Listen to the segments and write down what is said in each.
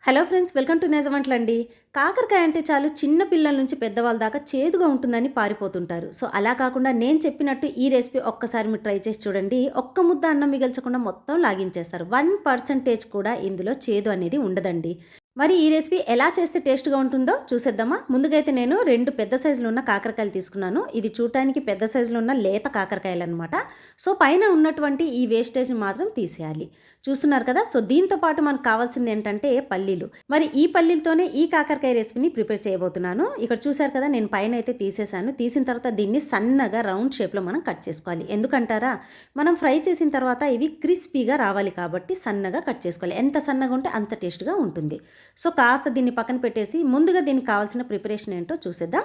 Hello friends, welcome to నేజవంటలండి. కాకరకాయ అంటే చాలు చిన్న పిల్లల నుంచి పెద్దవాళ్ళ దాకా చేదుగా ఉంటుందని పారిపోతుంటారు. సో అలా కాకుండా నేను చెప్పినట్టు ఈ రెసిపీ ఒక్కసారి మీరు ట్రై చేసి చూడండి. ఒక్క ముద్ద అన్నం మిగల్చకుండా మొత్తం లాగించేస్తారు. 1% కూడా ఇందులో చేదు అనేది ఉండదండి. మరి ఈ రెసిపీ ఎలా చేస్తే టేస్ట్గా ఉంటుందో చూసేద్దామా. ముందుగా అయితే నేను 2 పెద్ద సైజులో ఉన్న కాకరకాయలు తీసుకున్నాను. ఇది చూడటానికి పెద్ద సైజులో ఉన్న లేత కాకరకాయలు అనమాట. సో పైన ఉన్నటువంటి ఈ వేస్టేజ్ మాత్రం తీసేయాలి. చూస్తున్నారు కదా. సో దీంతో పాటు మనకు కావాల్సింది ఏంటంటే పల్లీలు. మరి ఈ పల్లీలతోనే ఈ కాకరకాయ రెసిపీని ప్రిపేర్ చేయబోతున్నాను. ఇక్కడ చూసారు కదా, నేను పైన అయితే తీసేసాను. తీసిన తర్వాత దీన్ని సన్నగా రౌండ్ షేప్లో మనం కట్ చేసుకోవాలి. ఎందుకంటారా, మనం ఫ్రై చేసిన తర్వాత ఇవి క్రిస్పీగా రావాలి కాబట్టి సన్నగా కట్ చేసుకోవాలి. ఎంత సన్నగా ఉంటే అంత టేస్ట్గా ఉంటుంది. సో కాస్త దీన్ని పక్కన పెట్టేసి ముందుగా దీనికి కావాల్సిన ప్రిపరేషన్ ఏంటో చూసేద్దాం.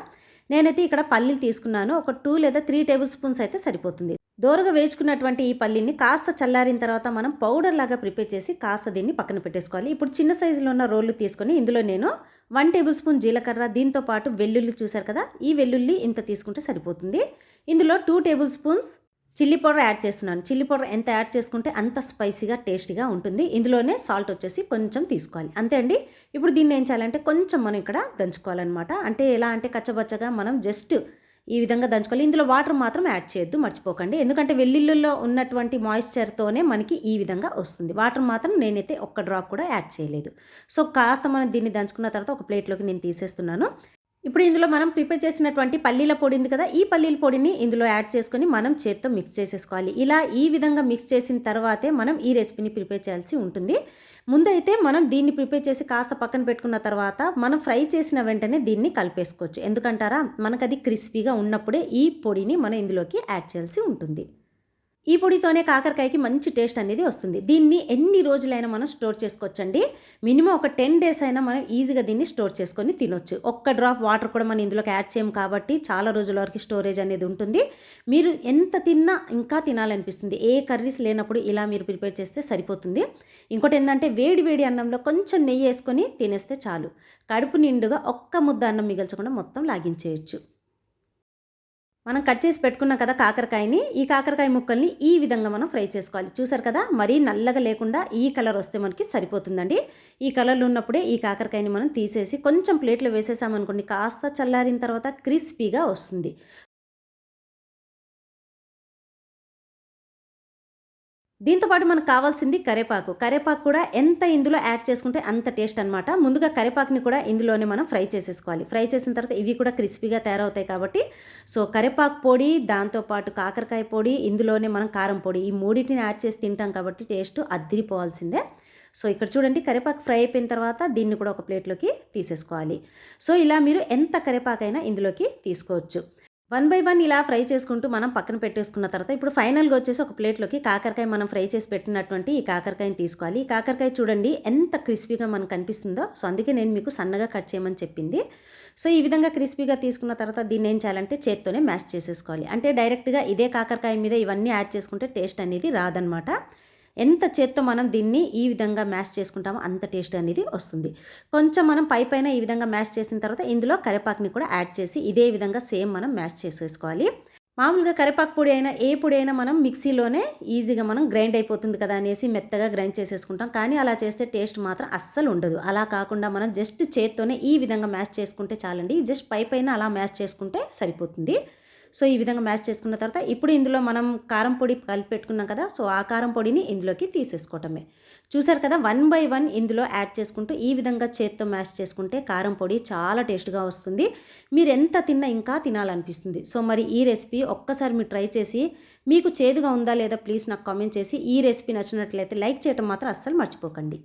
నేనైతే ఇక్కడ పల్లీలు తీసుకున్నాను. ఒక 2 లేదా 3 టేబుల్ స్పూన్స్ అయితే సరిపోతుంది. దోరగా వేయించుకున్నటువంటి ఈ పల్లీని కాస్త చల్లారిన తర్వాత మనం పౌడర్ లాగా ప్రిపేర్ చేసి కాస్త దీన్ని పక్కన పెట్టేసుకోవాలి. ఇప్పుడు చిన్న సైజులో ఉన్న రోళ్ళు తీసుకొని ఇందులో నేను 1 టేబుల్ స్పూన్ జీలకర్ర, దీంతో పాటు వెల్లుల్లి చూసారు కదా, ఈ వెల్లుల్లి ఇంత తీసుకుంటే సరిపోతుంది. ఇందులో 2 table spoons chilli powder add చేస్తున్నాను. చిల్లీ పౌడర్ ఎంత యాడ్ చేసుకుంటే అంత స్పైసీగా టేస్టీగా ఉంటుంది. ఇందులోనే సాల్ట్ వచ్చేసి కొంచెం తీసుకోవాలి, అంతే అండి. ఇప్పుడు దీన్ని ఏం చేయాలంటే కొంచెం మనం ఇక్కడ దంచుకోవాలన్నమాట. అంటే ఎలా అంటే కచ్చబచ్చగా మనం జస్ట్ ఈ విధంగా దంచుకోవాలి. ఇందులో వాటర్ మాత్రం యాడ్ చేయొద్దు, మర్చిపోకండి. ఎందుకంటే వెల్లుల్లిలో ఉన్నటువంటి మాయిశ్చర్తోనే మనకి ఈ విధంగా వస్తుంది. వాటర్ మాత్రం నేనైతే ఒక్క డ్రాప్ కూడా యాడ్ చేయలేదు. సో కాస్త మనం దీన్ని దంచుకున్న తర్వాత ఒక ప్లేట్లోకి నేను తీసేస్తున్నాను. ఇప్పుడు ఇందులో మనం ప్రిపేర్ చేసినటువంటి పల్లీల పొడి ఉంది కదా, ఈ పల్లీల పొడిని ఇందులో యాడ్ చేసుకొని మనం చేత్తో మిక్స్ చేసేసుకోవాలి. ఇలా ఈ విధంగా మిక్స్ చేసిన తర్వాతే మనం ఈ రెసిపీని ప్రిపేర్ చేయాల్సి ఉంటుంది. ముందైతే మనం దీన్ని ప్రిపేర్ చేసి కాస్త పక్కన పెట్టుకున్న తర్వాత మనం ఫ్రై చేసిన వెంటనే దీన్ని కలిపేసుకోవచ్చు. ఎందుకంటారా, మనకు అది క్రిస్పీగా ఉన్నప్పుడే ఈ పొడిని మనం ఇందులోకి యాడ్ చేయాల్సి ఉంటుంది. ఈ పొడితోనే కాకరకాయకి మంచి టేస్ట్ అనేది వస్తుంది. దీన్ని ఎన్ని రోజులైనా మనం స్టోర్ చేసుకోవచ్చండి. మినిమం ఒక 10 డేస్ అయినా మనం ఈజీగా దీన్ని స్టోర్ చేసుకొని తినొచ్చు. ఒక్క డ్రాప్ వాటర్ కూడా మనం ఇందులోకి యాడ్ చేయం కాబట్టి చాలా రోజుల వరకు స్టోరేజ్ అనేది ఉంటుంది. మీరు ఎంత తిన్నా ఇంకా తినాలనిపిస్తుంది. ఏ కర్రీస్ లేనప్పుడు ఇలా మీరు ప్రిపేర్ చేస్తే సరిపోతుంది. ఇంకోటి ఏంటంటే వేడి వేడి అన్నంలో కొంచెం నెయ్యి వేసుకొని తినేస్తే చాలు. కడుపు నిండుగా ఒక్క ముద్ద అన్నం మిగల్చకుండా మొత్తం లాగించేయచ్చు. మనం కట్ చేసి పెట్టుకున్నాం కదా కాకరకాయని, ఈ కాకరకాయ ముక్కల్ని ఈ విధంగా మనం ఫ్రై చేసుకోవాలి. చూసారు కదా, మరీ నల్లగా లేకుండా ఈ కలర్ వస్తే మనకి సరిపోతుందండి. ఈ కలర్లో ఉన్నప్పుడే ఈ కాకరకాయని మనం తీసేసి కొంచెం ప్లేట్లో వేసేసామనుకోండి, కాస్త చల్లారిన తర్వాత క్రిస్పీగా వస్తుంది. దీంతోపాటు మనకు కావాల్సింది కరేపాకు. కరేపాకు కూడా ఎంత ఇందులో యాడ్ చేసుకుంటే అంత టేస్ట్ అనమాట. ముందుగా కరేపాకుని కూడా ఇందులోనే మనం ఫ్రై చేసేసుకోవాలి. ఫ్రై చేసిన తర్వాత ఇవి కూడా క్రిస్పీగా తయారవుతాయి కాబట్టి సో కరేపాకు పొడి, దాంతోపాటు కాకరకాయ పొడి, ఇందులోనే మనం కారం పొడి, ఈ మూడింటిని యాడ్ చేసి తింటాం కాబట్టి టేస్ట్ అద్దిరిపోవాల్సిందే. సో ఇక్కడ చూడండి, కరేపాకు ఫ్రై అయిపోయిన తర్వాత దీన్ని కూడా ఒక ప్లేట్లోకి తీసేసుకోవాలి. సో ఇలా మీరు ఎంత కరేపాకైనా ఇందులోకి తీసుకోవచ్చు. 1 బై 1 ఇలా ఫ్రై చేసుకుంటూ మనం పక్కన పెట్టేసుకున్న తర్వాత ఇప్పుడు ఫైనల్గా వచ్చేసి ఒక ప్లేట్లోకి కాకరకాయ మనం ఫ్రై చేసి పెట్టినటువంటి ఈ కాకరకాయని తీసుకోవాలి. ఈ కాకరకాయ చూడండి ఎంత క్రిస్పీగా మనకు కనిపిస్తుందో. సో అందుకే నేను మీకు సన్నగా కట్ చేయమని చెప్పింది. సో ఈ విధంగా క్రిస్పీగా తీసుకున్న తర్వాత దీన్ని ఏం చేయాలంటే చేత్తోనే మ్యాష్ చేసేసుకోవాలి. అంటే డైరెక్ట్గా ఇదే కాకరకాయ మీద ఇవన్నీ యాడ్ చేసుకుంటే టేస్ట్ అనేది రాదనమాట. ఎంత చేత్తో మనం దీన్ని ఈ విధంగా మ్యాష్ చేసుకుంటామో అంత టేస్ట్ అనేది వస్తుంది. కొంచెం మనం పైన ఈ విధంగా మ్యాష్ చేసిన తర్వాత ఇందులో కరివేపాకుని కూడా యాడ్ చేసి ఇదే విధంగా సేమ్ మనం మ్యాష్ చేసేసుకోవాలి. మామూలుగా కరివేపాకు పొడి అయినా ఏ పొడి అయినా మనం మిక్సీలోనే ఈజీగా మనం గ్రైండ్ అయిపోతుంది కదా అనేసి మెత్తగా గ్రైండ్ చేసేసుకుంటాం. కానీ అలా చేస్తే టేస్ట్ మాత్రం అస్సలు ఉండదు. అలా కాకుండా మనం జస్ట్ చేత్తోనే ఈ విధంగా మ్యాష్ చేసుకుంటే చాలండి. జస్ట్ పైన అలా మ్యాష్ చేసుకుంటే సరిపోతుంది. సో ఈ విధంగా మ్యాష్ చేసుకున్న తర్వాత ఇప్పుడు ఇందులో మనం కారం పొడి కలిపి పెట్టుకున్నాం కదా, సో ఆ కారం పొడిని ఇందులోకి తీసేసుకోవటమే. చూసారు కదా, 1 బై 1 ఇందులో యాడ్ చేసుకుంటూ ఈ విధంగా చేత్తో మ్యాష్ చేసుకుంటే కారం పొడి చాలా టేస్ట్గా వస్తుంది. మీరు ఎంత తిన్నా ఇంకా తినాలనిపిస్తుంది. సో మరి ఈ రెసిపీ ఒక్కసారి మీరు ట్రై చేసి మీకు చేదుగా ఉందా లేదా ప్లీజ్ నాకు కామెంట్ చేసి, ఈ రెసిపీ నచ్చినట్లయితే లైక్ చేయడం మాత్రం అస్సలు మర్చిపోకండి.